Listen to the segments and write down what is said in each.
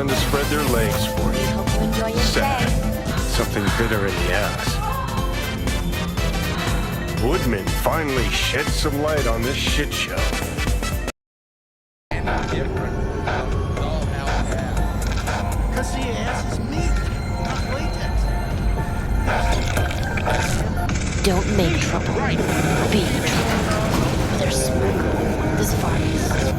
struggling to spread their legs for you. Hope you enjoy your Sad. stay. Something bitter in the ass. Woodman finally shed some light on this shit show. Cause the ass is meat, not latex. Don't make trouble. Be trouble. There's smoke. This far east.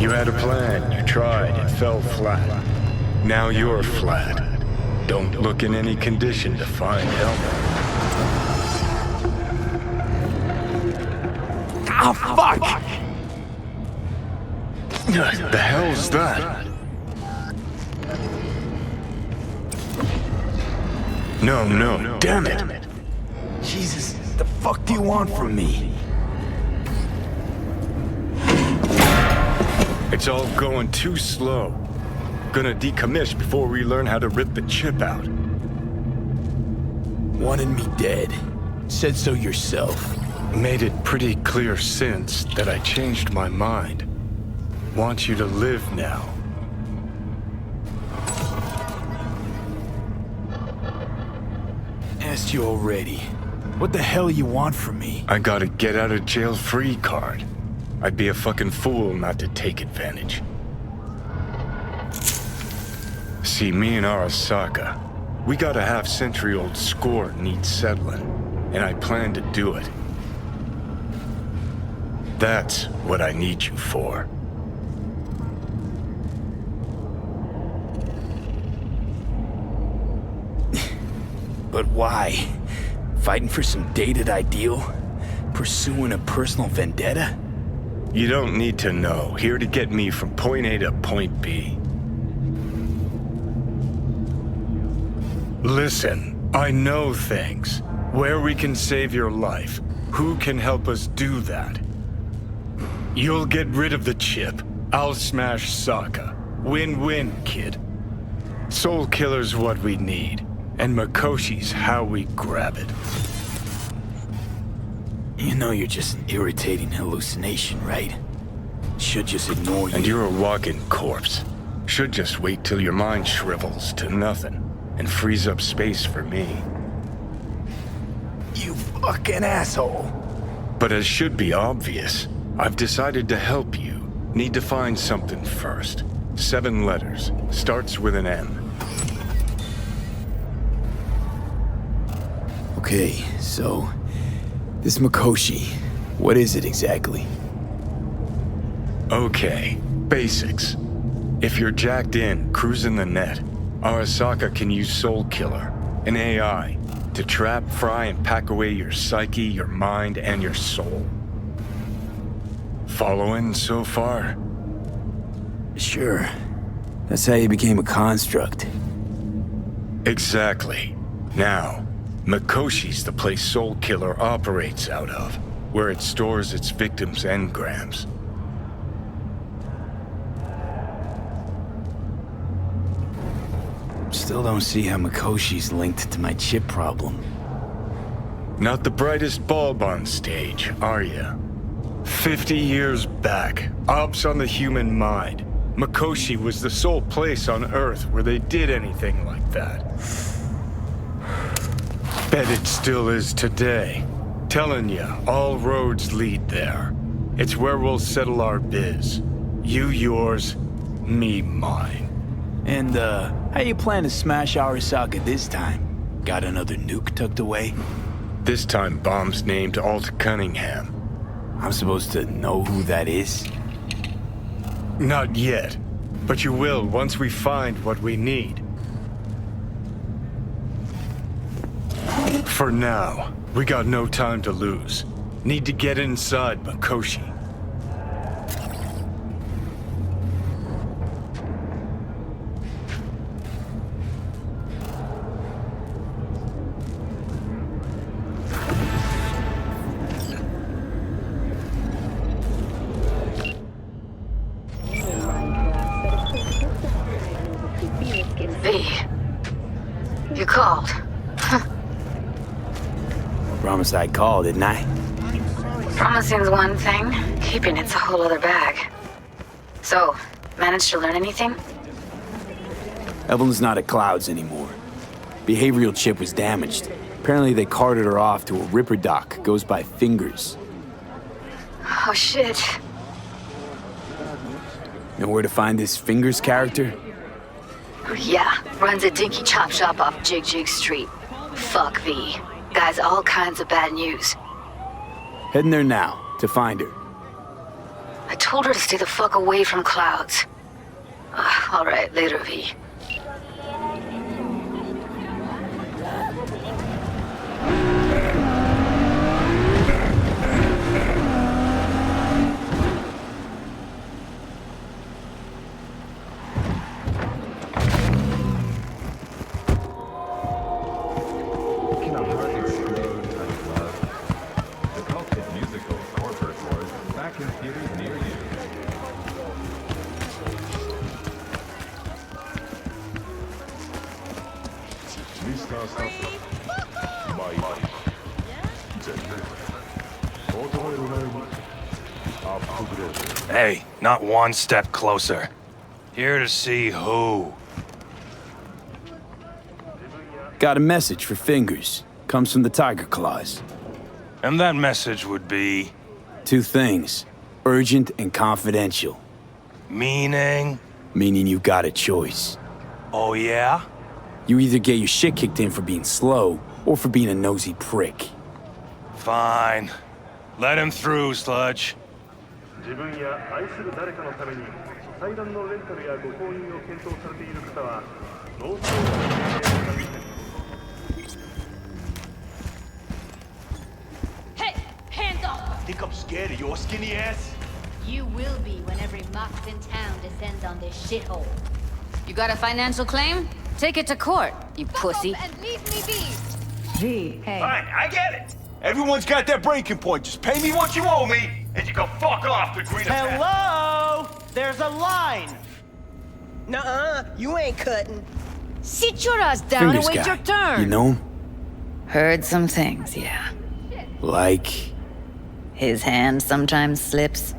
You had a plan, you tried, it fell flat. Now you're flat. Don't look in any condition to find help. Oh, fuck! The hell's that? No, damn it. Jesus, the fuck do you want from me? It's all going too slow. Gonna decommission before we learn how to rip the chip out. Wanted me dead. Said so yourself. Made it pretty clear since that I changed my mind. Want you to live now. Asked you already. What the hell you want from me? I got a get out of jail free card. I'd be a fucking fool not to take advantage. See, me and Arasaka, we got a half-century-old score needs settling, and I plan to do it. That's what I need you for. But why? Fighting for some dated ideal? Pursuing a personal vendetta? You don't need to know. Here to get me from point A to point B. Listen, I know things. Where we can save your life. Who can help us do that? You'll get rid of the chip. I'll smash Sokka. Win-win, kid. Soul Killer's what we need. And Mikoshi's how we grab it. You know you're just an irritating hallucination, right? Should just ignore you. And you're a walking corpse. Should just wait till your mind shrivels to nothing and frees up space for me. You fucking asshole. But as should be obvious, I've decided to help you. Need to find something first. 7 letters. Starts with an M. Okay, so... this Mikoshi, what is it exactly? Okay, basics. If you're jacked in, cruising the net, Arasaka can use Soul Killer, an AI, to trap, fry, and pack away your psyche, your mind, and your soul. Following so far? Sure. That's how you became a construct. Exactly. Now, Mikoshi's the place Soul Killer operates out of, where it stores its victims' engrams. Still don't see how Mikoshi's linked to my chip problem. Not the brightest bulb on stage, are ya? 50 years back, ops on the human mind. Mikoshi was the sole place on Earth where they did anything like that. Bet it still is today. Telling ya, all roads lead there. It's where we'll settle our biz. You yours, me mine. And, how you plan to smash Arasaka this time? Got another nuke tucked away? This time bomb's named Alt Cunningham. I'm supposed to know who that is? Not yet, but you will once we find what we need. For now, we got no time to lose. Need to get inside Mikoshi. V, you called. Promise I'd call, didn't I? Promising's one thing, keeping it's a whole other bag. So, managed to learn anything? Evelyn's not at Clouds anymore. Behavioral chip was damaged. Apparently they carted her off to a ripper dock. Goes by Fingers. Oh shit. Know where to find this Fingers character? Yeah, runs a dinky chop shop off Jig Jig Street. Fuck V. Guy's all kinds of bad news. Heading there now, to find her. I told her to stay the fuck away from Clouds. Alright, later, V. Hey, not one step closer. Here to see who? Got a message for Fingers. Comes from the Tiger Claws. And that message would be... Two things. Urgent and confidential. Meaning? Meaning you got a choice. Oh yeah? You either get your shit kicked in for being slow, or for being a nosy prick. Fine. Let him through, Sludge. 自分や愛する誰かのために祭壇のレンタルやご購入を検討されている方はノースロー Hey! Hands off! Think I'm scared of your skinny ass? You will be when every mox in town descends on this shithole. You got a financial claim? Take it to court, you pussy. And leave me be. Gee, hey. Fine, I get it. Everyone's got their breaking point. Just pay me what you owe me, and you can fuck off to greener pastures. Hello? There's a line. Nuh-uh, you ain't cutting. Sit your ass down Fingers and wait guy. your turn. You know him? Heard some things, yeah. Like... His hand sometimes slips.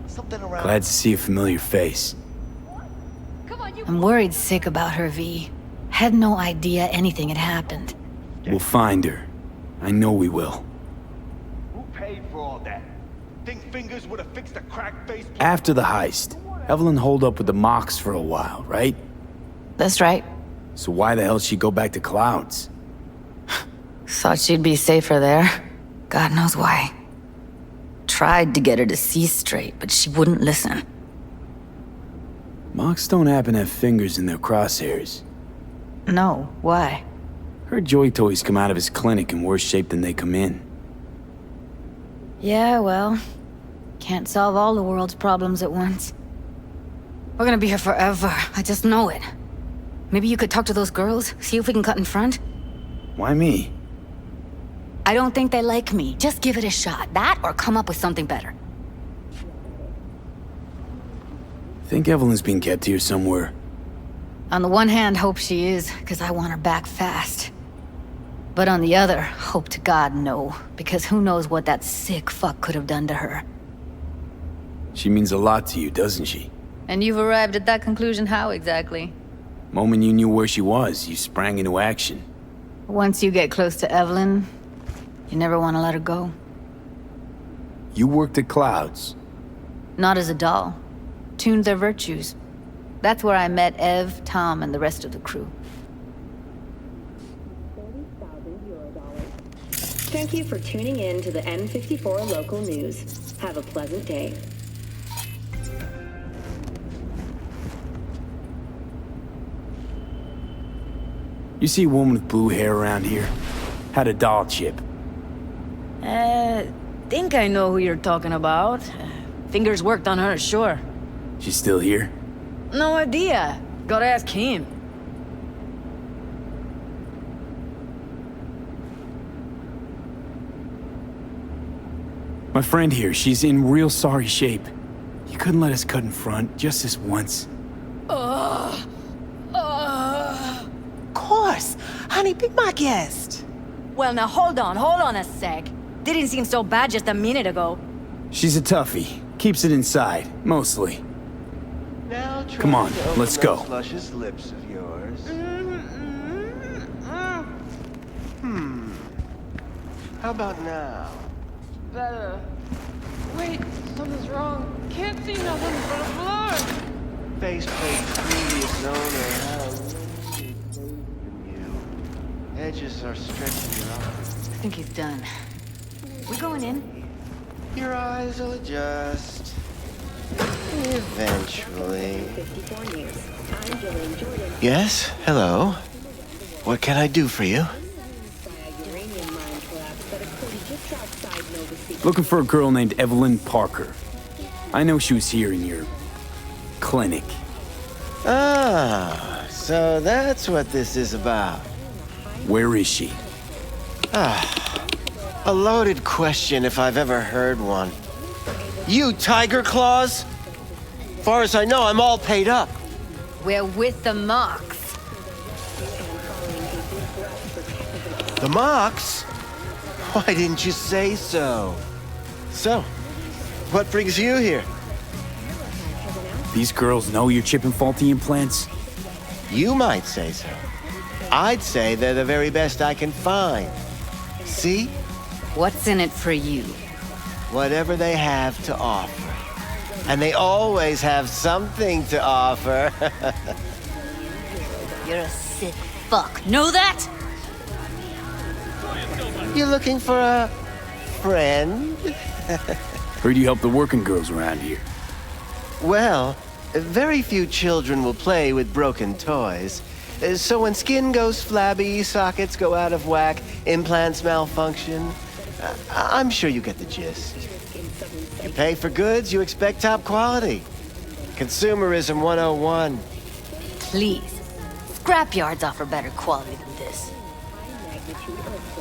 Something around. Glad to see a familiar face. I'm worried sick about her, V. Had no idea anything had happened. We'll find her. I know we will. Who paid for all that? Think Fingers would have fixed a crack face? After the heist, Evelyn holed up with the Mox for a while, right? That's right. So why the hell she go back to Clouds? Thought she'd be safer there. God knows why. Tried to get her to see straight, but she wouldn't listen. Mox don't happen to have Fingers in their crosshairs. No, why? Heard Joy Toys come out of his clinic in worse shape than they come in. Yeah, well, can't solve all the world's problems at once. We're gonna be here forever, I just know it. Maybe you could talk to those girls, see if we can cut in front? Why me? I don't think they like me. Just give it a shot. That or come up with something better. Think Evelyn's being kept here somewhere. On the one hand, hope she is, because I want her back fast. But on the other, hope to God no, because who knows what that sick fuck could have done to her. She means a lot to you, doesn't she? And you've arrived at that conclusion how exactly? Moment you knew where she was, you sprang into action. Once you get close to Evelyn, you never want to let her go. You worked at Clouds. Not as a doll. Tuned their virtues. That's where I met Ev, Tom, and the rest of the crew. Thank you for tuning in to the M54 local news. Have a pleasant day. You see a woman with blue hair around here? Had a doll chip. Think I know who you're talking about. Fingers worked on her, sure. She's still here? No idea. Gotta ask him. My friend here, she's in real sorry shape. You couldn't let us cut in front, just this once. Honey, be my guest. Well, now hold on a sec. Didn't seem so bad just a minute ago. She's a toughie. Keeps it inside, mostly. Now try Come on, to open let's go. those luscious lips of yours. How about now? Better. Wait, something's wrong. Can't see nothing but a blur. Faceplate's previous owner had a lazy from you. Edges are stretching your eyes. I think he's done. We going in? Your eyes will adjust. Eventually. 54 News. I'm Jillian Jordan. Yes? Hello? What can I do for you? Uranium mine collapse that occurred just outside Nova City. Looking for a girl named Evelyn Parker. I know she was here in your clinic. Ah, so that's what this is about. Where is she? A loaded question if I've ever heard one. You Tiger Claws? Far as I know, I'm all paid up. We're with the Mox. The Mox? Why didn't you say so? So, what brings you here? These girls know you're chipping faulty implants? You might say so. I'd say they're the very best I can find. See? What's in it for you? Whatever they have to offer. And they always have something to offer. You're a sick fuck. Know that? You looking for a friend? Heard you help the working girls around here. Well, very few children will play with broken toys. So when skin goes flabby, sockets go out of whack, implants malfunction, I'm sure you get the gist. You pay for goods, you expect top quality. Consumerism 101. Please. Scrapyards offer better quality than this.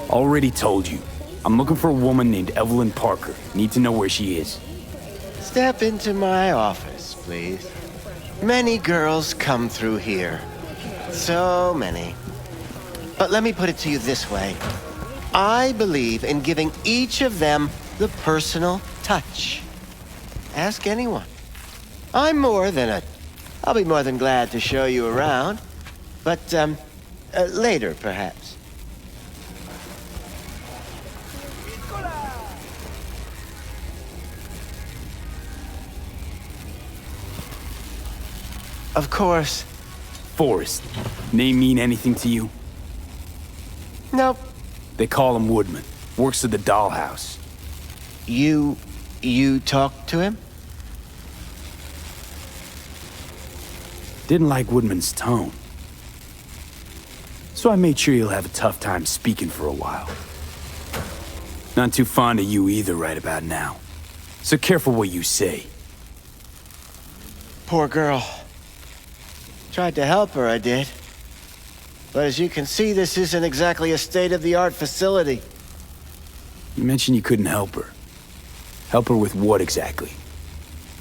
Already told you. I'm looking for a woman named Evelyn Parker. Need to know where she is. Step into my office, please. Many girls come through here. So many. But let me put it to you this way. I believe in giving each of them the personal touch. Ask anyone. I'll be more than glad to show you around. But, later, perhaps. Of course. Forrest. Name mean anything to you? Nope. They call him Woodman. Works at the dollhouse. You talked to him? Didn't like Woodman's tone. So I made sure he'll have a tough time speaking for a while. Not too fond of you either right about now. So careful what you say. Poor girl. Tried to help her, I did. But as you can see, this isn't exactly a state-of-the-art facility. You mentioned you couldn't help her. Help her with what exactly?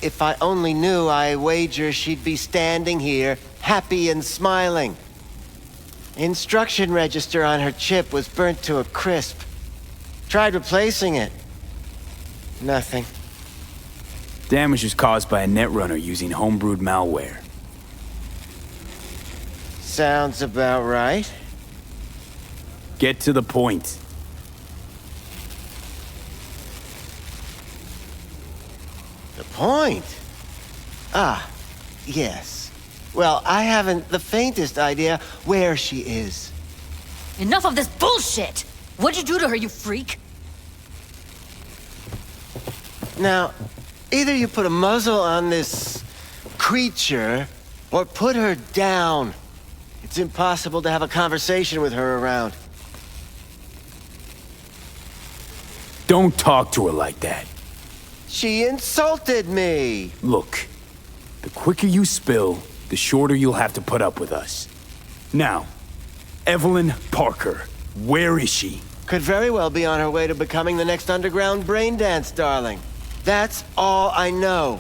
If I only knew, I wager she'd be standing here, happy and smiling. Instruction register on her chip was burnt to a crisp. Tried replacing it. Nothing. Damage was caused by a netrunner using homebrewed malware. Sounds about right. Get to the point. The point? Ah, yes. Well, I haven't the faintest idea where she is. Enough of this bullshit! What'd you do to her, you freak? Now, either you put a muzzle on this creature, or put her down. It's impossible to have a conversation with her around. Don't talk to her like that. She insulted me! Look, the quicker you spill, the shorter you'll have to put up with us. Now, Evelyn Parker, where is she? Could very well be on her way to becoming the next underground braindance darling. That's all I know.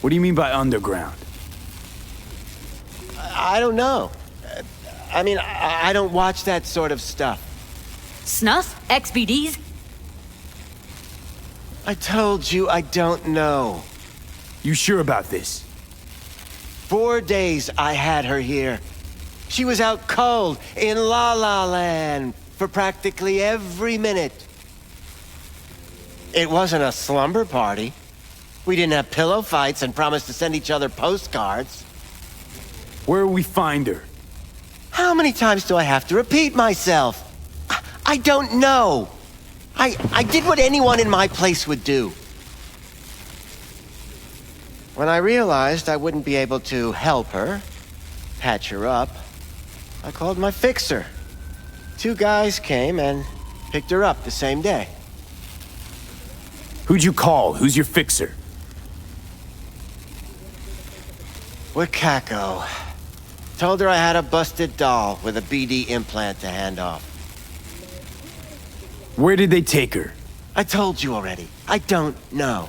What do you mean by underground? I don't know. I don't watch that sort of stuff. Snuff? XBDs? I told you I don't know. You sure about this? 4 days I had her here. She was out cold in La La Land for practically every minute. It wasn't a slumber party. We didn't have pillow fights and promised to send each other postcards. Where will we find her? How many times do I have to repeat myself? I don't know. I did what anyone in my place would do. When I realized I wouldn't be able to help her, patch her up, I called my fixer. 2 guys came and picked her up the same day. Who'd you call? Who's your fixer? Wakako. Told her I had a busted doll with a BD implant to hand off. Where did they take her? I told you already. I don't know.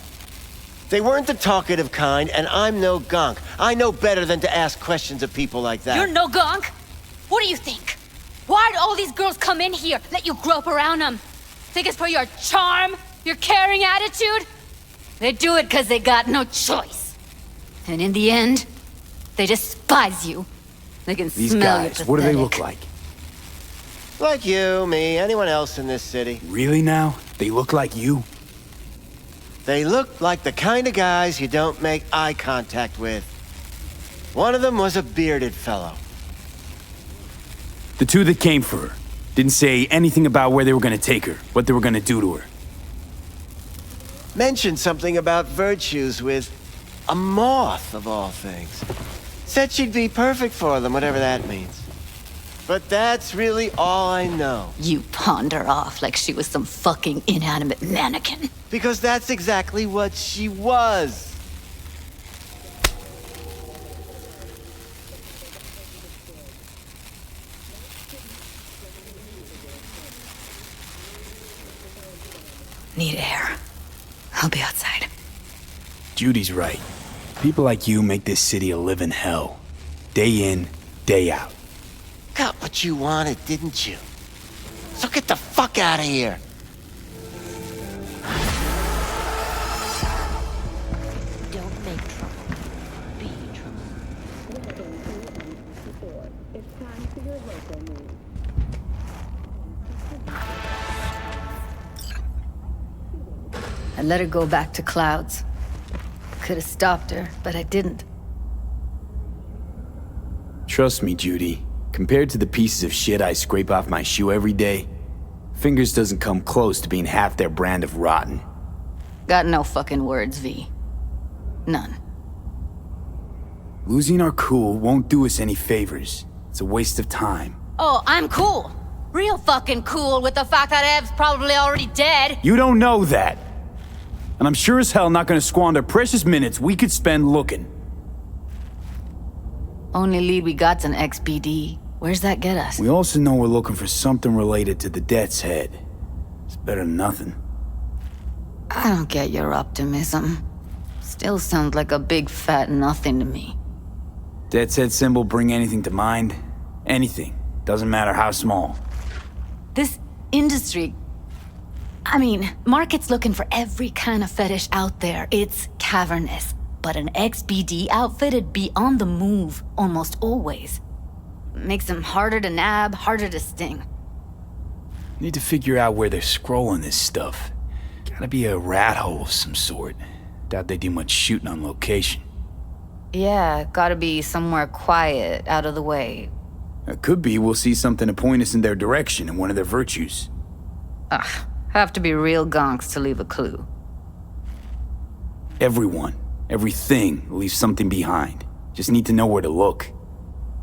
They weren't the talkative kind, and I'm no gunk. I know better than to ask questions of people like that. You're no gunk? What do you think? Why'd all these girls come in here, let you grope around them? Think it's for your charm? Your caring attitude? They do it because they got no choice. And in the end, they despise you. They can These smell guys, you. what do they look like? Like you, me, anyone else in this city. Really now? They look like you? They look like the kind of guys you don't make eye contact with. One of them was a bearded fellow. The 2 that came for her didn't say anything about where they were gonna take her, what they were gonna do to her. Mentioned something about virtues with a moth, of all things. Said she'd be perfect for them, whatever that means. But that's really all I know. You pawned her off like she was some fucking inanimate mannequin. Because that's exactly what she was. Need air. I'll be outside. Judy's right. People like you make this city a living hell. Day in, day out. Got what you wanted, didn't you? So get the fuck out of here. Don't make trouble. Be trouble. It's time for your local news. I let her go back to Clouds. Could have stopped her, but I didn't. Trust me, Judy. Compared to the pieces of shit I scrape off my shoe every day, Fingers doesn't come close to being half their brand of rotten. Got no fucking words, V. None. Losing our cool won't do us any favors. It's a waste of time. Oh, I'm cool. Real fucking cool with the fact that Ev's probably already dead. You don't know that. And I'm sure as hell not gonna squander precious minutes we could spend looking. Only lead we got's an XBD. Where's that get us? We also know we're looking for something related to the Death's Head. It's better than nothing. I don't get your optimism. Still sounds like a big fat nothing to me. Death's Head symbol bring anything to mind? Anything. Doesn't matter how small. This industry... I mean, market's looking for every kind of fetish out there. It's cavernous. But an XBD outfit'd be on the move almost always. Makes them harder to nab, harder to sting. Need to figure out where they're scrolling this stuff. Gotta be a rat hole of some sort. Doubt they do much shooting on location. Yeah, gotta be somewhere quiet, out of the way. It could be we'll see something to point us in their direction in one of their virtues. Ugh, have to be real gonks to leave a clue. Everyone, everything leaves something behind. Just need to know where to look.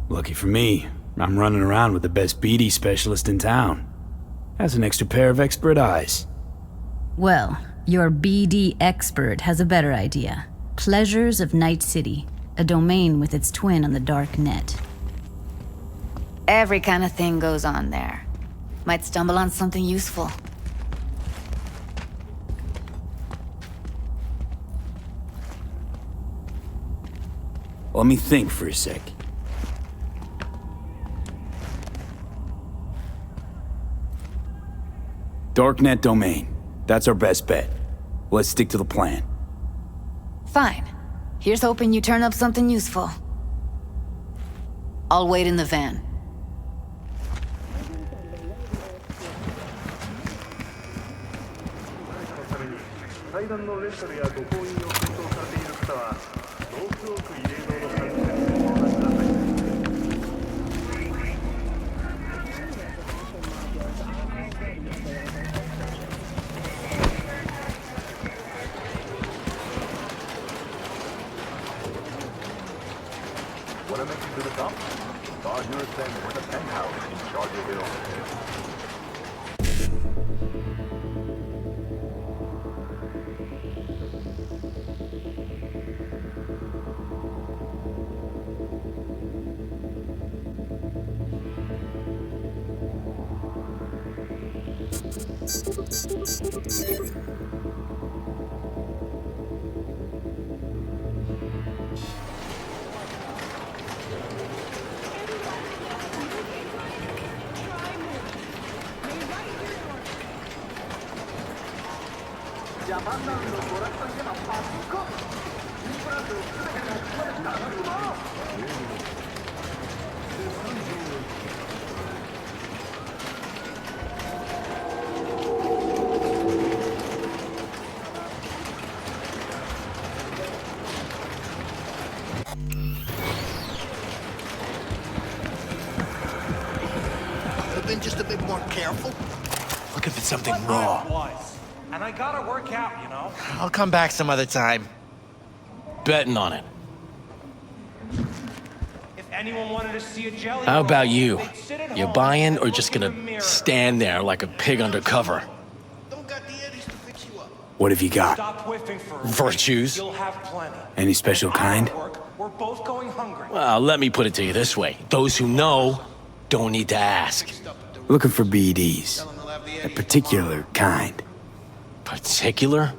Lucky for me, I'm running around with the best BD specialist in town. Has an extra pair of expert eyes. Well, your BD expert has a better idea. Pleasures of Night City, a domain with its twin on the dark net. Every kind of thing goes on there. Might stumble on something useful. Let me think for a sec. Darknet domain. That's our best bet. Let's stick to the plan. Fine. Here's hoping you turn up something useful. I'll wait in the van. What I mentioned to the top? Thought you were saying we're the penthouse in Chargerville. Been just a bit more careful. Look if it's something raw. And I gotta work out, you know? I'll come back some other time. Betting on it. If anyone wanted to see a jelly How about roll, you? they'd sit at You home buying and or look just in the gonna mirror. stand there like a pig undercover? What have you got? Stop whiffing for a week. Virtues? You'll have plenty. Any special kind? We're both going hungry. Well, let me put it to you this way. Those who know don't need to ask. Looking for BDs. A particular kind. Particular?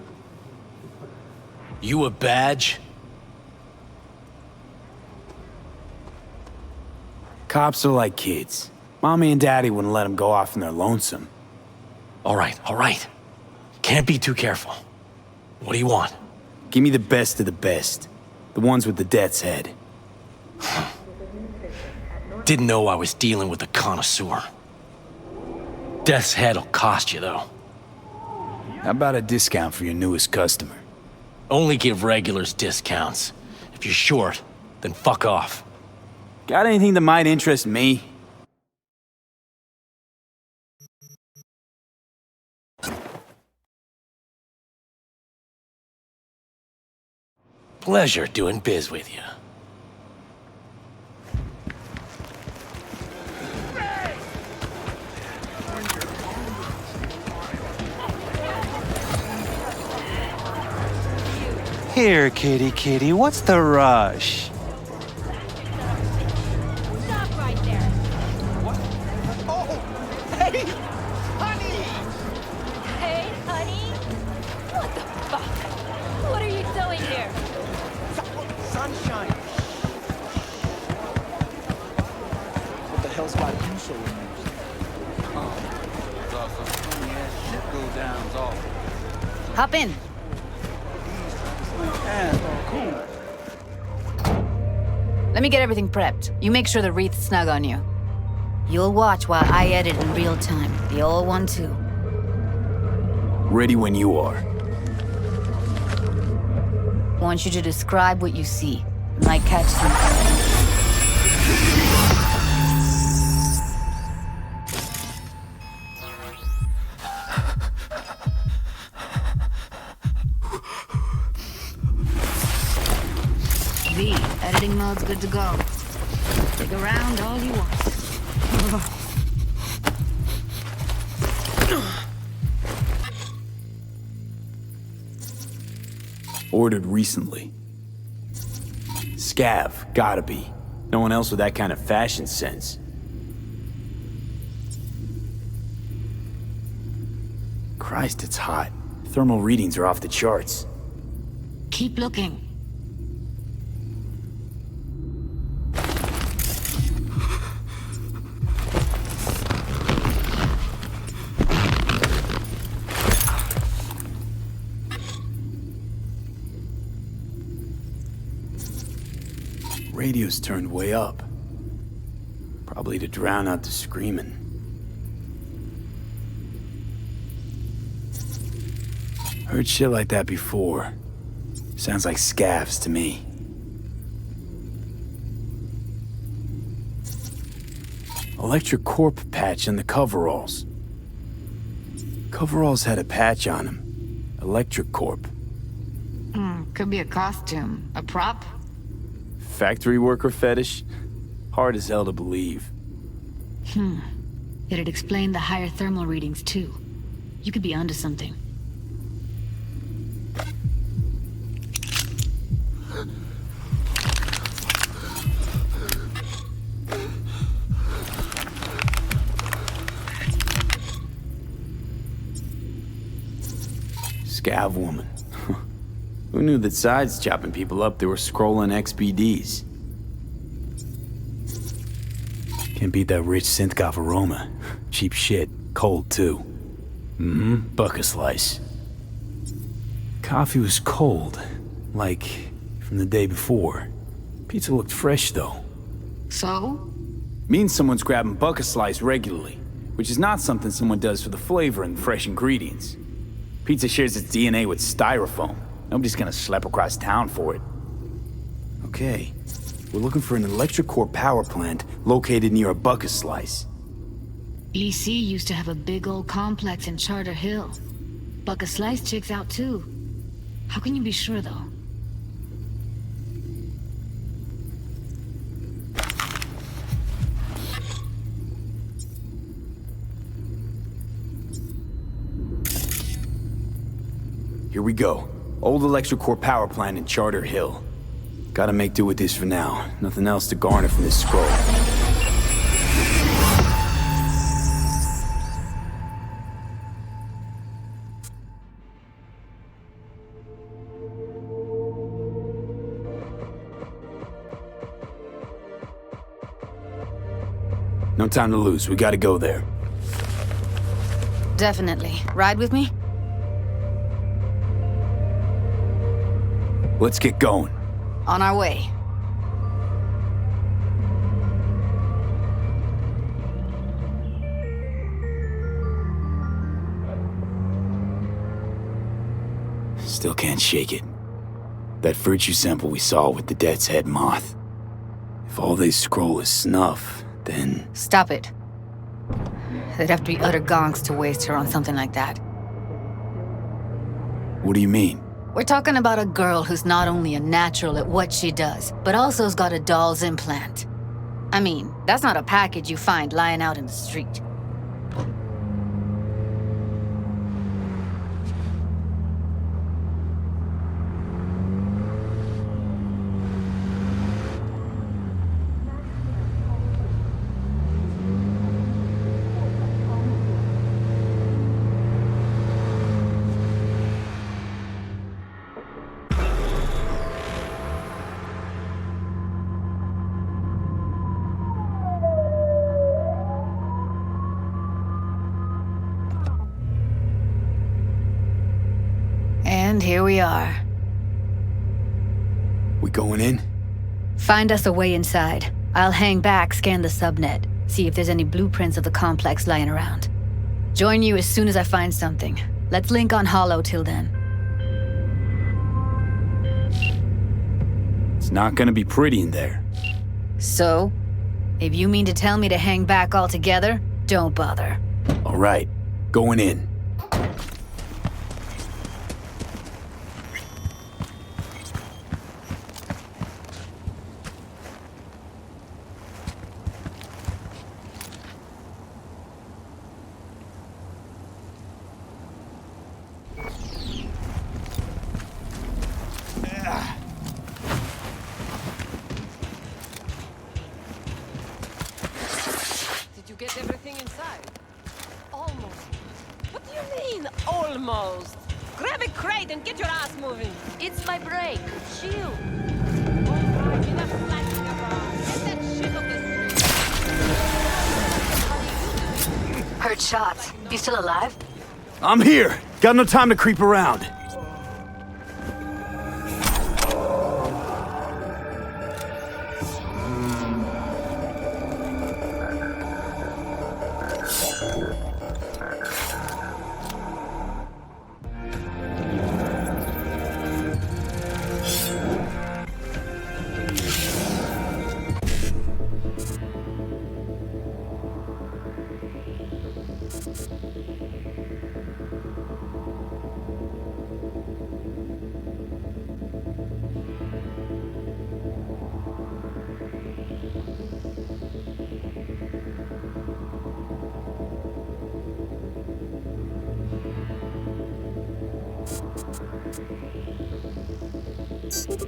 You a badge? Cops are like kids. Mommy and Daddy wouldn't let them go off in their lonesome. All right. Can't be too careful. What do you want? Give me the best of the best. The ones with the death's head. Didn't know I was dealing with a connoisseur. Death's head'll cost you, though. How about a discount for your newest customer? Only give regulars discounts. If you're short, then fuck off. Got anything that might interest me? Pleasure doing biz with you. Here, kitty, what's the rush? Stop right there. Hey, honey! Hey, honey. What the fuck? What are you doing here? Sunshine. What the hell's got you so amused? Shit go down, Hop in. Let me get everything prepped. You make sure the wreath's snug on you. You'll watch while I edit in real time. The old one, too. Ready when you are. Want you to describe what you see. Might catch something. Editing mode's good to go. Dig around all you want. Ordered recently. Scav, gotta be. No one else with that kind of fashion sense. Christ, it's hot. Thermal readings are off the charts. Keep looking. radio's turned way up. Probably to drown out the screaming. Heard shit like that before. Sounds like scavs to me. Electric Corp patch on the coveralls. Coveralls had a patch on them. Electric Corp. Could be a costume. A prop? Factory worker fetish? Hard as hell to believe. It'd explain the higher thermal readings, too. You could be onto something. Scav woman. Who knew that sides chopping people up, they were scrolling XBDs? Can't beat that rich synth-goth aroma. Cheap shit. Cold, too. Buck a slice. Coffee was cold. Like, from the day before. Pizza looked fresh, though. So? Means someone's grabbing buck a slice regularly, which is not something someone does for the flavor and fresh ingredients. Pizza shares its DNA with styrofoam. Nobody's gonna schlep across town for it. Okay. We're looking for an electric core power plant located near a buck a slice. EC used to have a big old complex in Charter Hill. Buck a slice checks out too. How can you be sure though? Here we go. Old electric core power plant in Charter Hill. Gotta make do with this for now. Nothing else to garner from this scroll. No time to lose. We gotta go there. Definitely. Ride with me? Let's get going. On our way. Still can't shake it. That virtue sample we saw with the Death's Head moth. If all they scroll is snuff, then... Stop it. They'd have to be utter gonks to waste her on something like that. What do you mean? We're talking about a girl who's not only a natural at what she does, but also has got a doll's implant. I mean, that's not a package you find lying out in the street. And here we are. We going in? Find us a way inside. I'll hang back, scan the subnet, see if there's any blueprints of the complex lying around. Join you as soon as I find something. Let's link on Hollow till then. It's not gonna be pretty in there. So? If you mean to tell me to hang back altogether, don't bother. All right, going in. Get everything inside? Almost. What do you mean, almost? Grab a crate and get your ass moving. It's my break. Chill. Alright, enough flashing around. Get that shit off the street. Heard shots. You still alive? I'm here. Got no time to creep around.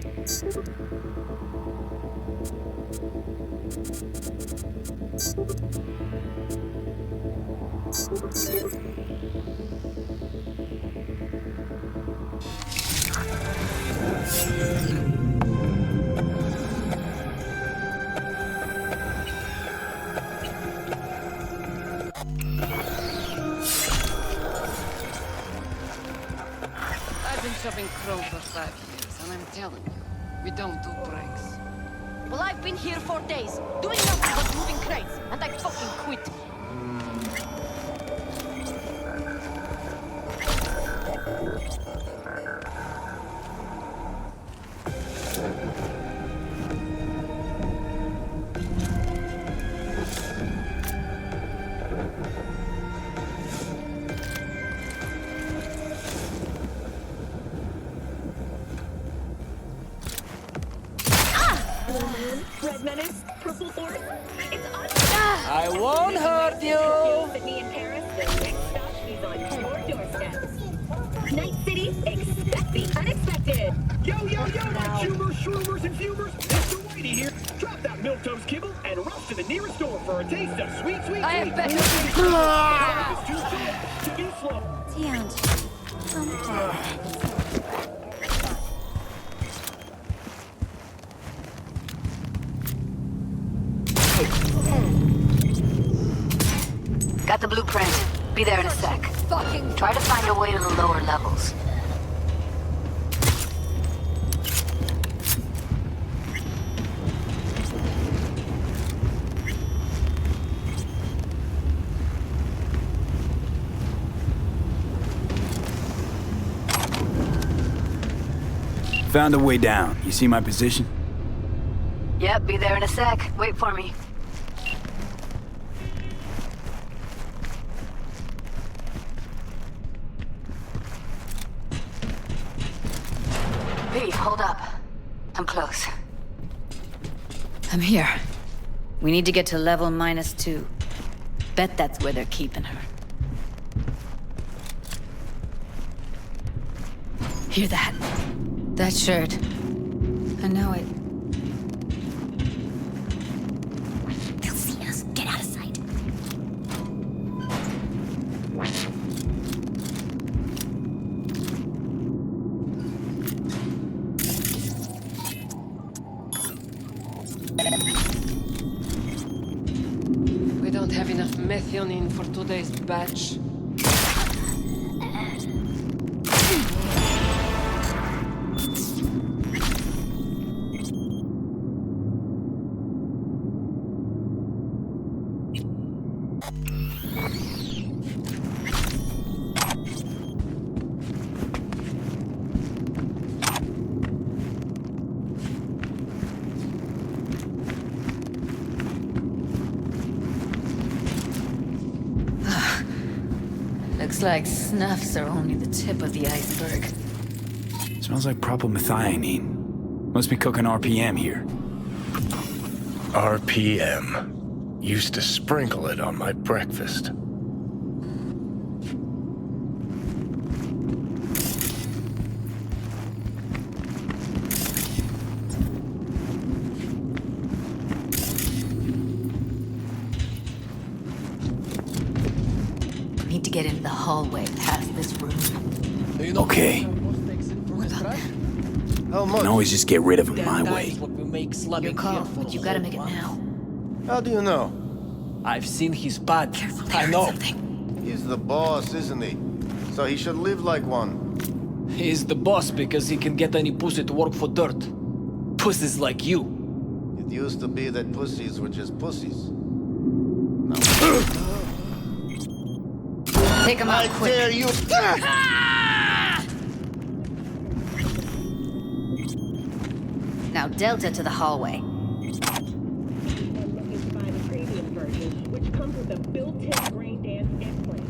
I've been shopping Chrome for 5 years, and I'm telling you, we don't do breaks. Well, I've been here 4 days, doing nothing but moving crates, and I fucking quit. Red Menace, Purple Force. It's us. I won't hurt you. Sydney and Paris, the next stop is on your doorstep. Night City, expect the unexpected. Yo, my Schumers, Schroomers, and Fumers. Mr. Whitey here. Drop that milquetoast kibble and rush to the nearest store for a taste of sweet, sweet, I have better. It's too short to be slow. Got the blueprint. Be there in a sec. Try to find a way to the lower levels. Found a way down. You see my position? Yep, be there in a sec. Wait for me. Pete, hold up. I'm close. I'm here. We need to get to level -2. Bet that's where they're keeping her. Hear that? That shirt. I know it. They'll see us. Get out of sight. We don't have enough methionine for today's batch. Looks like snuffs are only the tip of the iceberg. Smells like propylmethionine. Must be cooking RPM here. RPM. Used to sprinkle it on my breakfast. Need to get into the hallway past this room. Okay. Can always just get rid of him my way. Your call, but you gotta make it now. How do you know? I've seen his bad. Careful, I know. He's the boss, isn't he? So he should live like one. He's the boss because he can get any pussy to work for dirt. Pussies like you. It used to be that pussies were just pussies. Now, take him out quick. I dare you. Now Delta to the hallway. Which comes with a built-in brain dance implant.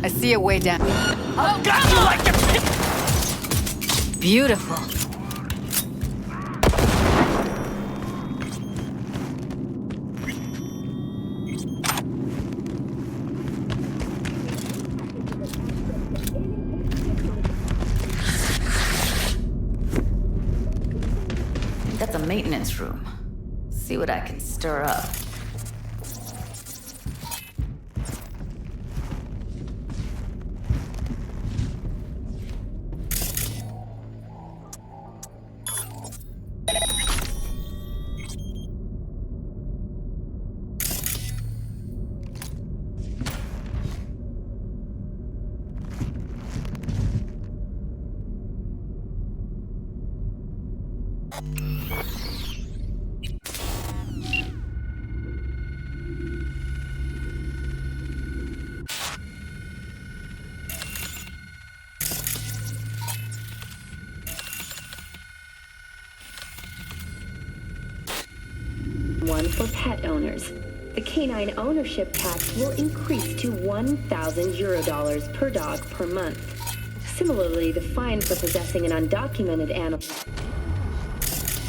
I see a way down. Oh, got you like the... Beautiful. maintenance room. See what I can stir up. One for pet owners. The canine ownership tax will increase to 1,000 Eurodollars per dog per month. Similarly, the fine for possessing an undocumented animal.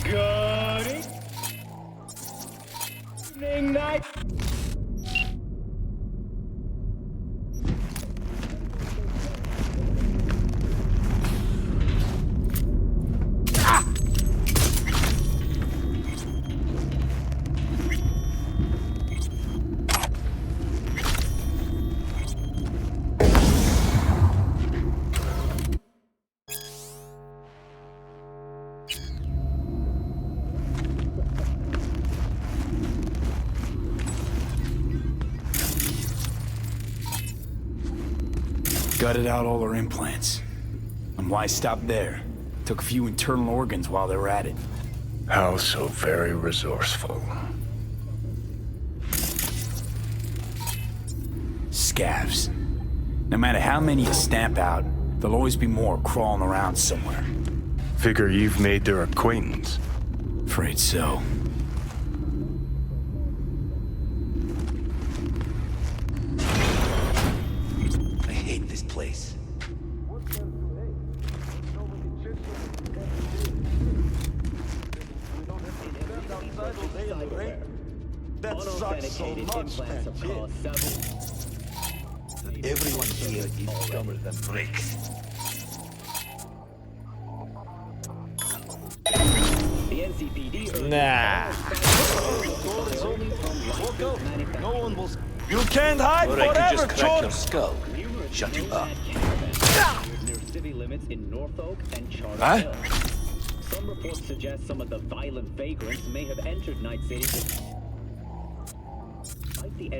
Got it. Evening night. Gutted out all her implants. And why stop there? Took a few internal organs while they were at it. How so very resourceful. Scavs. No matter how many you stamp out, there'll always be more crawling around somewhere. Figure you've made their acquaintance. Afraid so. I hate this place. That sucks so much, man. Everyone here is dumber than bricks. The NCPD. Nah. No one will. You can't hide Or I could forever, just crack Chor. your skull. Shut you up. Near city limits in Norfolk and Charter Huh? Hill. Some reports suggest some of the violent vagrants may have entered Night City. Like the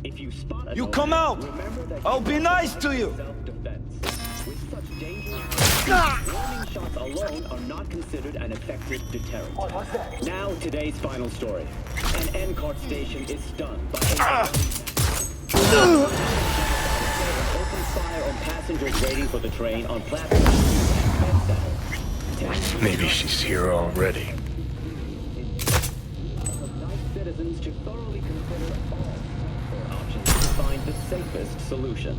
if you spot You come out. I'll be nice to you. Self-defense. With such dangerous warning shots alone are not considered an effective deterrent. Now today's final story. An N-cart station is stunned by open fire on passengers waiting for the train on platform. Maybe she's here already. Citizens should thoroughly consider all options to find the safest solution.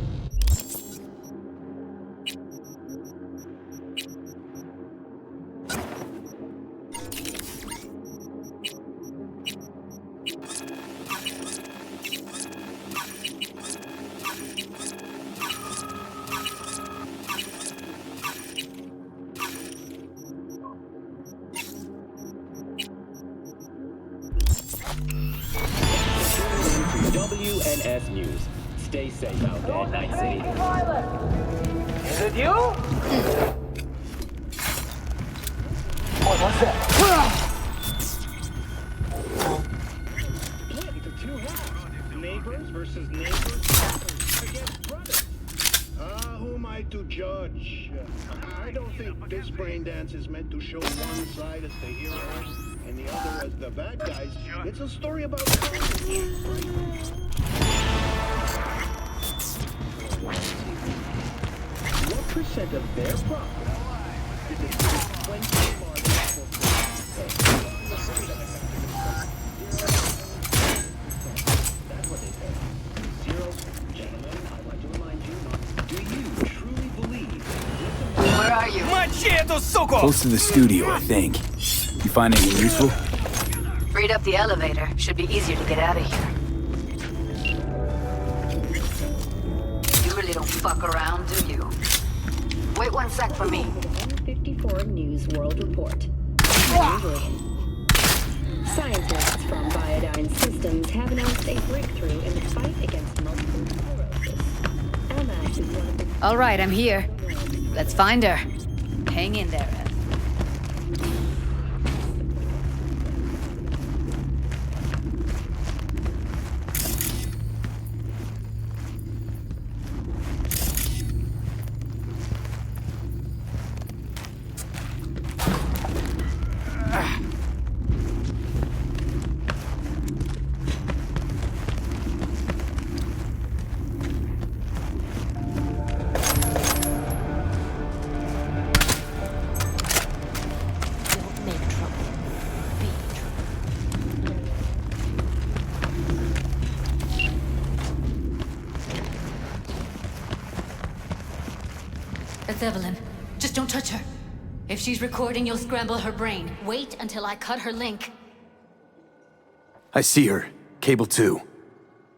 WNS News. Stay safe out there, Night City. Is it you? What was that? Playing to two halves. Neighbors versus neighbors. Brothers against brothers. Who am I to judge? I don't think this brain dance is meant to show one side as the heroes and the other as the bad guys. It's a story about courage. What percent of their profit did the 20 margins for That's what they pay. Zero. Gentlemen, I'd like to remind you, do you truly believe? Where are you? Close to the studio, I think. You find anything useful? Freed up the elevator. Should be easier to get out of here. You really don't fuck around, do you? Wait 1 sec for me. 54 News World Report. Scientists from Biodyne Systems have announced a breakthrough in the fight against multiple sclerosis. MS is one of the... All right, I'm here. Let's find her. Hang in there, Ev. That's Evelyn. Just don't touch her. If she's recording, you'll scramble her brain. Wait until I cut her link. I see her. Cable 2.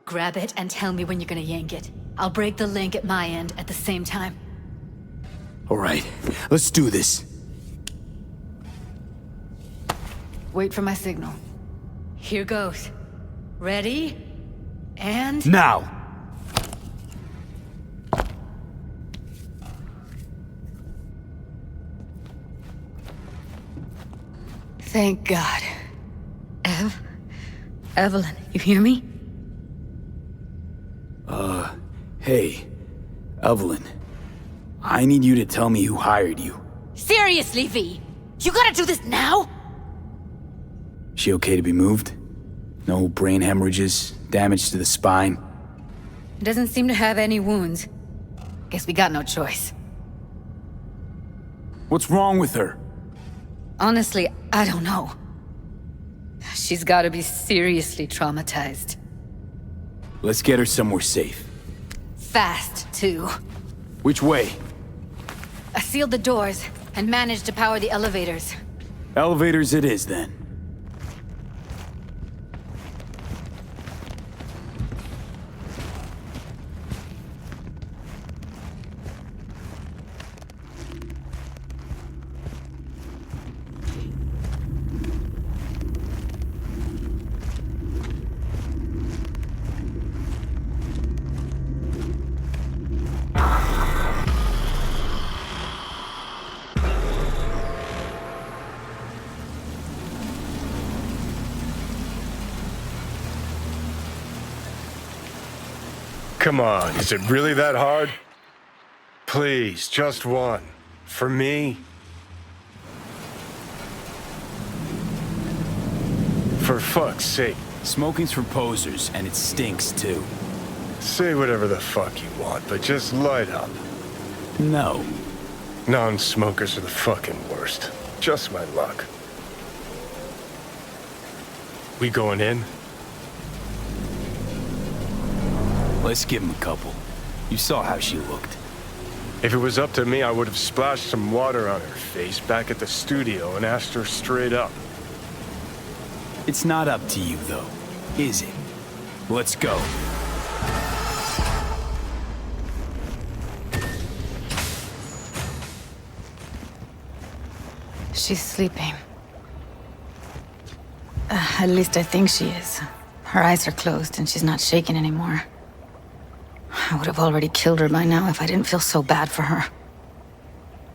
Grab it and tell me when you're gonna yank it. I'll break the link at my end at the same time. All right, let's do this. Wait for my signal. Here goes. Ready? And... Now! Thank God. Evelyn, you hear me? Hey, Evelyn. I need you to tell me who hired you. Seriously, V? You gotta do this now? She okay to be moved? No brain hemorrhages, damage to the spine? Doesn't seem to have any wounds. Guess we got no choice. What's wrong with her? Honestly, I don't know. She's gotta be seriously traumatized. Let's get her somewhere safe. Fast, too. Which way? I sealed the doors and managed to power the elevators. Elevators it is, then. Come on, is it really that hard? Please, just one. For me. For fuck's sake. Smoking's for posers, and it stinks, too. Say whatever the fuck you want, but just light up. No. Non-smokers are the fucking worst. Just my luck. We going in? Let's give him a couple. You saw how she looked. If it was up to me, I would have splashed some water on her face back at the studio and asked her straight up. It's not up to you, though, is it? Let's go. She's sleeping. At least I think she is. Her eyes are closed and she's not shaking anymore. I would have already killed her by now if I didn't feel so bad for her.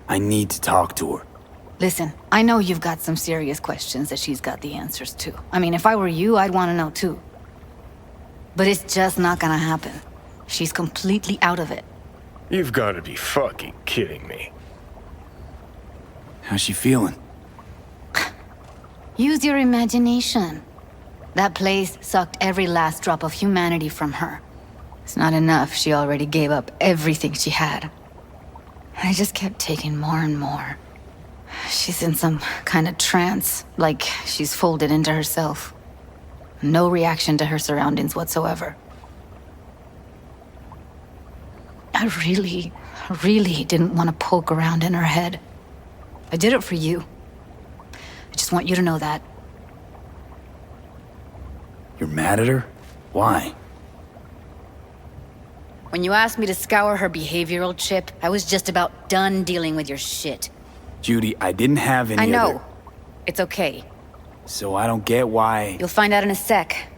I need to talk to her. Listen, I know you've got some serious questions that she's got the answers to. I mean, if I were you, I'd want to know too. But it's just not gonna happen. She's completely out of it. You've got to be fucking kidding me. How's she feeling? Use your imagination. That place sucked every last drop of humanity from her. It's not enough, she already gave up everything she had. I just kept taking more and more. She's in some kind of trance, like she's folded into herself. No reaction to her surroundings whatsoever. I really didn't want to poke around in her head. I did it for you. I just want you to know that. You're mad at her? Why? When you asked me to scour her behavioral chip, I was just about done dealing with your shit. Judy, I didn't have any I know. other... It's okay. So I don't get why... You'll find out in a sec.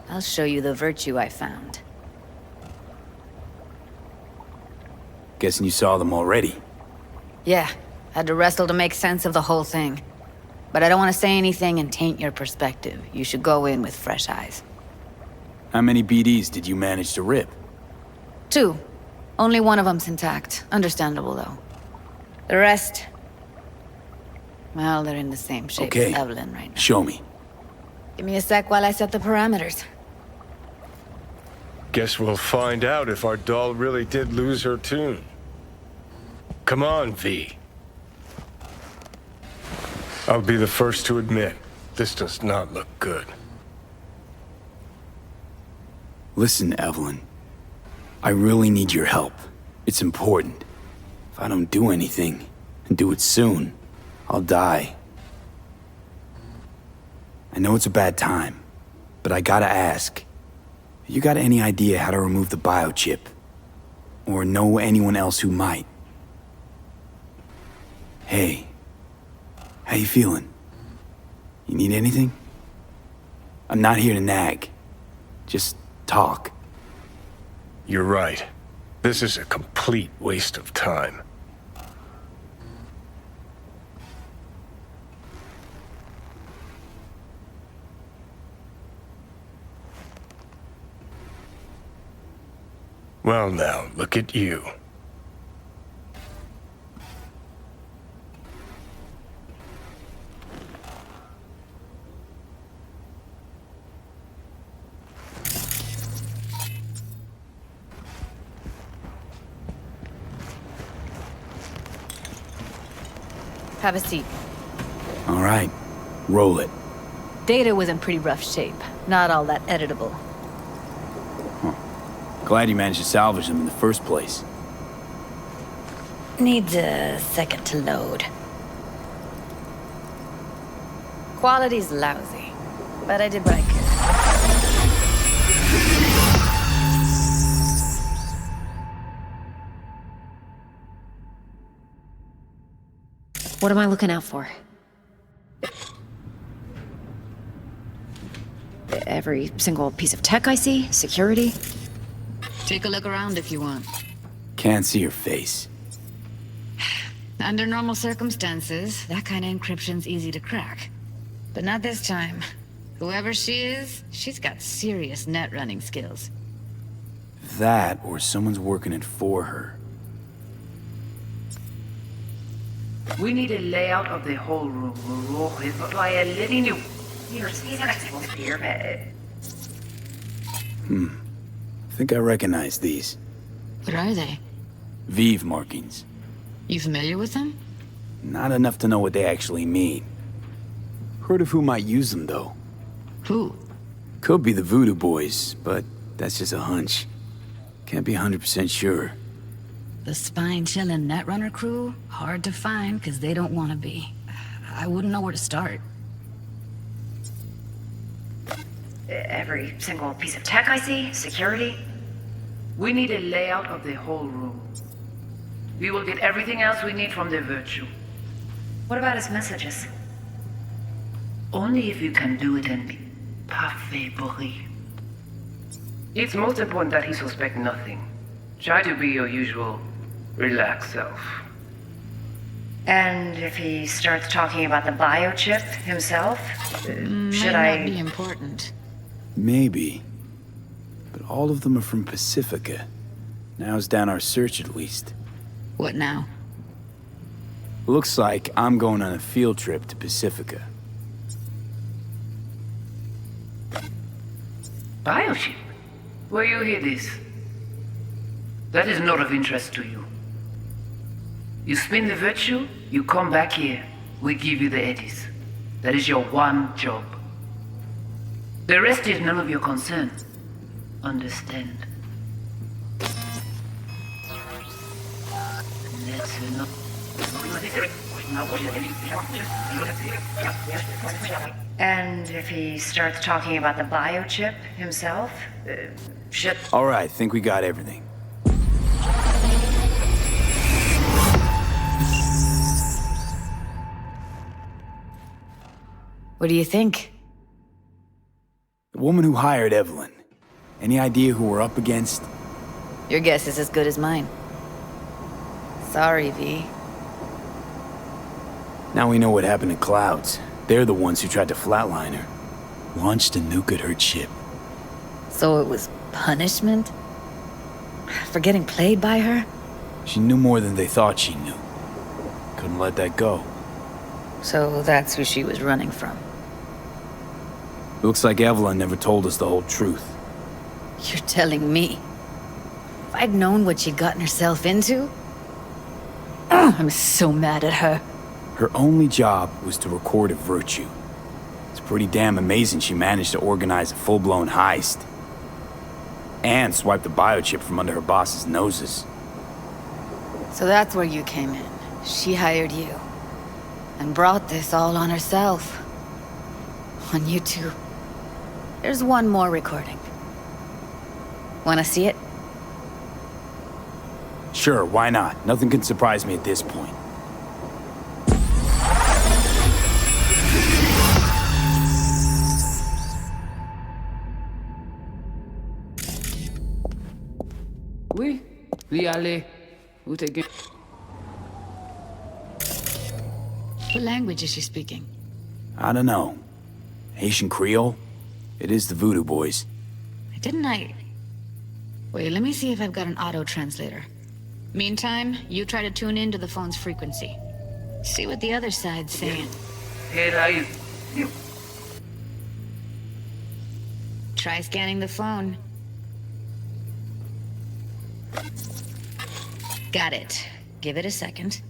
I'll show you the virtue I found. Guessing you saw them already. Yeah, had to wrestle to make sense of the whole thing. But I don't want to say anything and taint your perspective. You should go in with fresh eyes. How many BDs did you manage to rip? 2. Only one of them's intact. Understandable, though. The rest... well, they're in the same shape as Evelyn right now. Show me. Give me a sec while I set the parameters. Guess we'll find out if our doll really did lose her tune. Come on, V. I'll be the first to admit, this does not look good. Listen, Evelyn. I really need your help. It's important. If I don't do anything, and do it soon, I'll die. I know it's a bad time, but I gotta ask. You got any idea how to remove the biochip? Or know anyone else who might? Hey, how you feeling? You need anything? I'm not here to nag. Just talk. You're right. This is a complete waste of time. Well now, look at you. Have a seat. All right, roll it. Data was in pretty rough shape. Not all that editable. Glad you managed to salvage them in the first place. Needs a second to load. Quality's lousy, but I did what I could. What am I looking out for? Every single piece of tech I see? Security? Take a look around if you want. Can't see your face. Under normal circumstances, that kind of encryption's easy to crack. But not this time. Whoever she is, she's got serious net running skills. That, or someone's working it for her. We need a layout of the whole room. I think I recognize these. What are they? Vive markings. You familiar with them? Not enough to know what they actually mean. Heard of who might use them, though. Who? Could be the Voodoo Boys, but that's just a hunch. Can't be 100% sure. The spine-chilling Netrunner crew? Hard to find, because they don't want to be. I wouldn't know where to start. Every single piece of tech I see? Security? We need a layout of the whole room. We will get everything else we need from the Virtue. What about his messages? Only if you can do it in parfait bruit. It's most important that he suspect nothing. Try to be your usual, relaxed self. And if he starts talking about the biochip himself? Should Might not be important. Maybe. But all of them are from Pacifica. Now's down our search at least. What now? Looks like I'm going on a field trip to Pacifica. Biochip? Where you hear this? That is not of interest to you. You spin the Virtue, you come back here. We give you the eddies. That is your one job. The rest is none of your concern. Understand? And if he starts talking about the biochip himself? Should... All right, think we got everything. What do you think? The woman who hired Evelyn. Any idea who we're up against? Your guess is as good as mine. Sorry, V. Now we know what happened to Clouds. They're the ones who tried to flatline her. Launched a nuke at her ship. So it was punishment? For getting played by her? She knew more than they thought she knew. Couldn't let that go. So that's who she was running from. Looks like Evelyn never told us the whole truth. You're telling me? If I'd known what she'd gotten herself into? I'm so mad at her. Her only job was to record a virtue. It's pretty damn amazing she managed to organize a full-blown heist. And swipe the biochip from under her boss's noses. So that's where you came in. She hired you. And brought this all on herself. On YouTube. There's one more recording. Wanna see it? Sure, why not? Nothing can surprise me at this point. Oui, allez. Où t'es gay? What language is she speaking? I don't know. Haitian Creole? It is the Voodoo Boys. Didn't I? Wait, let me see if I've got an auto-translator. Meantime, you try to tune into the phone's frequency. See what the other side's saying. Hey, you. Try scanning the phone. Got it. Give it a second.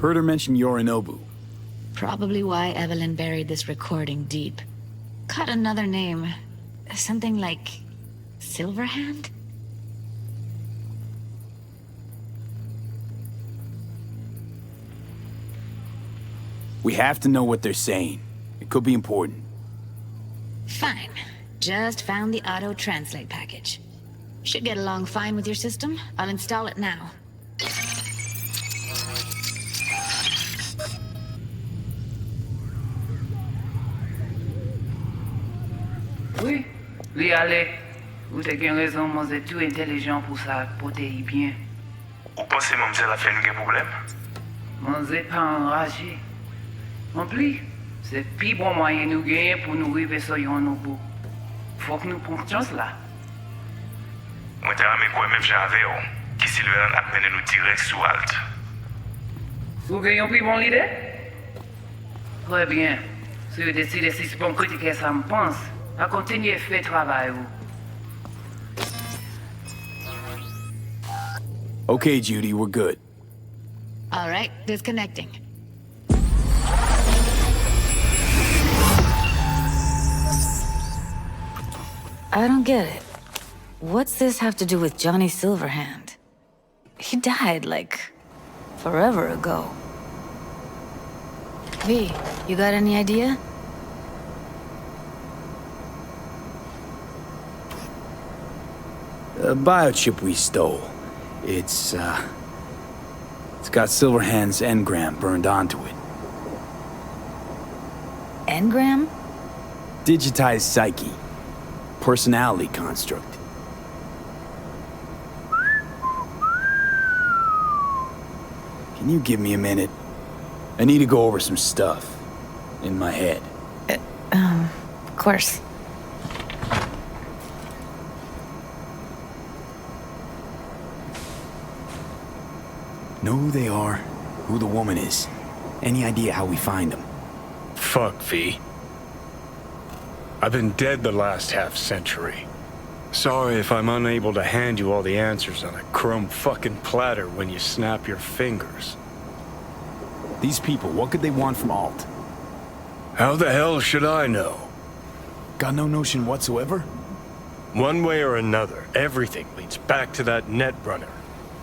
Heard her mention Yorinobu. Probably why Evelyn buried this recording deep. Caught another name. Something like... Silverhand? We have to know what they're saying. It could be important. Fine. Just found the auto-translate package. Should get along fine with your system. I'll install it now. Oui, allez. Vous avez bien raison, moi c'est tout intelligent pour ça, pour te y bien. Ou pensez mademoiselle a fait un problème? Moi c'est pas enragé. En plus, c'est plus bon moyen nous gagner pour nous arriver sur yon au bout. Faut que nous prenions chance là. Moi t'ai ramé quoi même j'avais, qui Silverhand a mené nous direct sous Alt. Vous gagnez plus bon l'idée? Très bien. Si vous décidez si c'est bon critiquer ça me pense, à continuer à faire travail vous. Okay, Judy, we're good. All right, disconnecting. I don't get it. What's this have to do with Johnny Silverhand? He died, like, forever ago. V, you got any idea? The biochip we stole. It's got Silverhand's engram burned onto it. Engram? Digitized psyche. Personality construct. Can you give me a minute? I need to go over some stuff. In my head. Of course. Know who they are, who the woman is. Any idea how we find them? Fuck, V. I've been dead the last half-century. Sorry if I'm unable to hand you all the answers on a chrome fucking platter when you snap your fingers. These people, what could they want from Alt? How the hell should I know? Got no notion whatsoever? One way or another, everything leads back to that netrunner.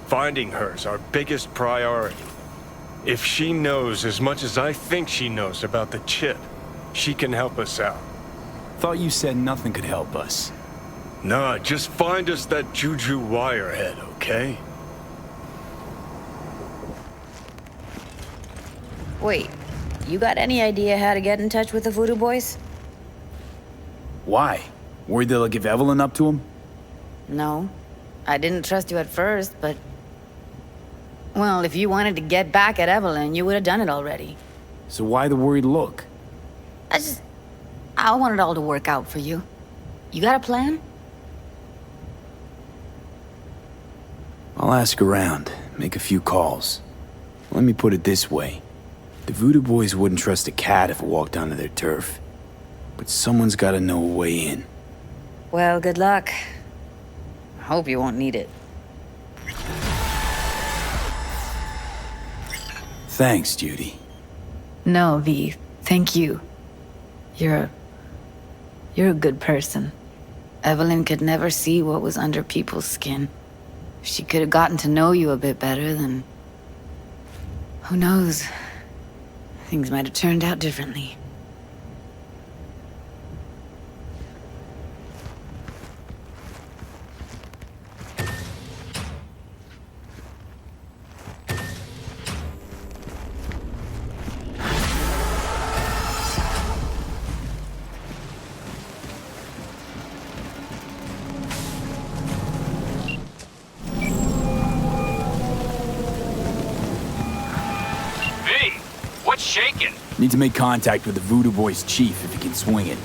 Finding her's our biggest priority. If she knows as much as I think she knows about the chip, she can help us out. Thought you said nothing could help us. Nah, just find us that Juju wirehead, okay? Wait, you got any idea how to get in touch with the Voodoo Boys? Why? Worried they'll give Evelyn up to him? No. I didn't trust you at first, but... Well, if you wanted to get back at Evelyn, you would have done it already. So why the worried look? I want it all to work out for you. You got a plan? I'll ask around, make a few calls. Let me put it this way. The Voodoo Boys wouldn't trust a cat if it walked onto their turf. But someone's gotta know a way in. Well, good luck. I hope you won't need it. Thanks, Judy. No, V. Thank you. You're a good person. Evelyn could never see what was under people's skin. If she could have gotten to know you a bit better, then... who knows? Things might have turned out differently. Need to make contact with the Voodoo Boys chief if he can swing it.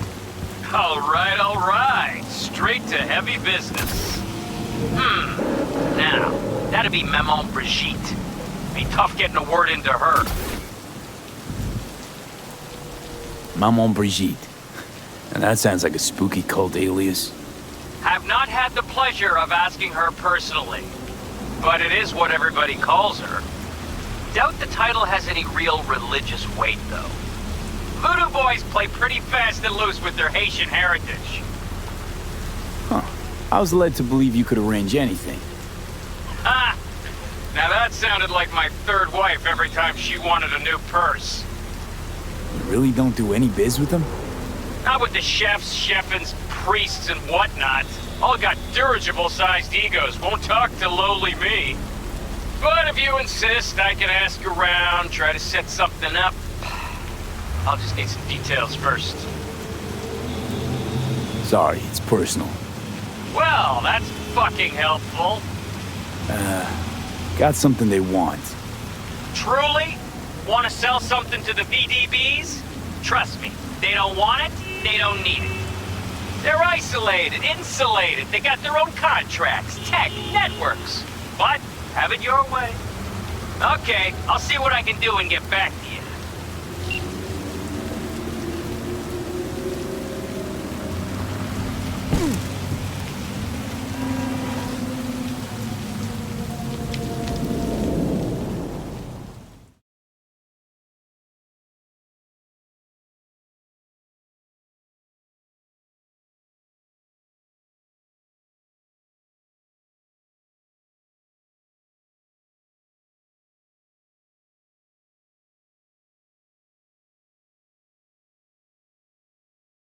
All right. Straight to heavy business. Now, that'd be Maman Brigitte. Be tough getting a word into her. Maman Brigitte. Now that sounds like a spooky cult alias. Have not had the pleasure of asking her personally, but it is what everybody calls her. Doubt the title has any real religious weight, though. Voodoo Boys play pretty fast and loose with their Haitian heritage. Huh. I was led to believe you could arrange anything. Ah! Now that sounded like my third wife every time she wanted a new purse. You really don't do any biz with them? Not with the chefs, chefins, priests, and whatnot. All got dirigible-sized egos, won't talk to lowly me. But if you insist, I can ask around, try to set something up. I'll just need some details first. Sorry, it's personal. Well, that's fucking helpful. Got something they want. Truly? Want to sell something to the VDBs? Trust me, they don't want it, they don't need it. They're isolated, insulated, they got their own contracts, tech, networks. But have it your way. Okay, I'll see what I can do and get back to you.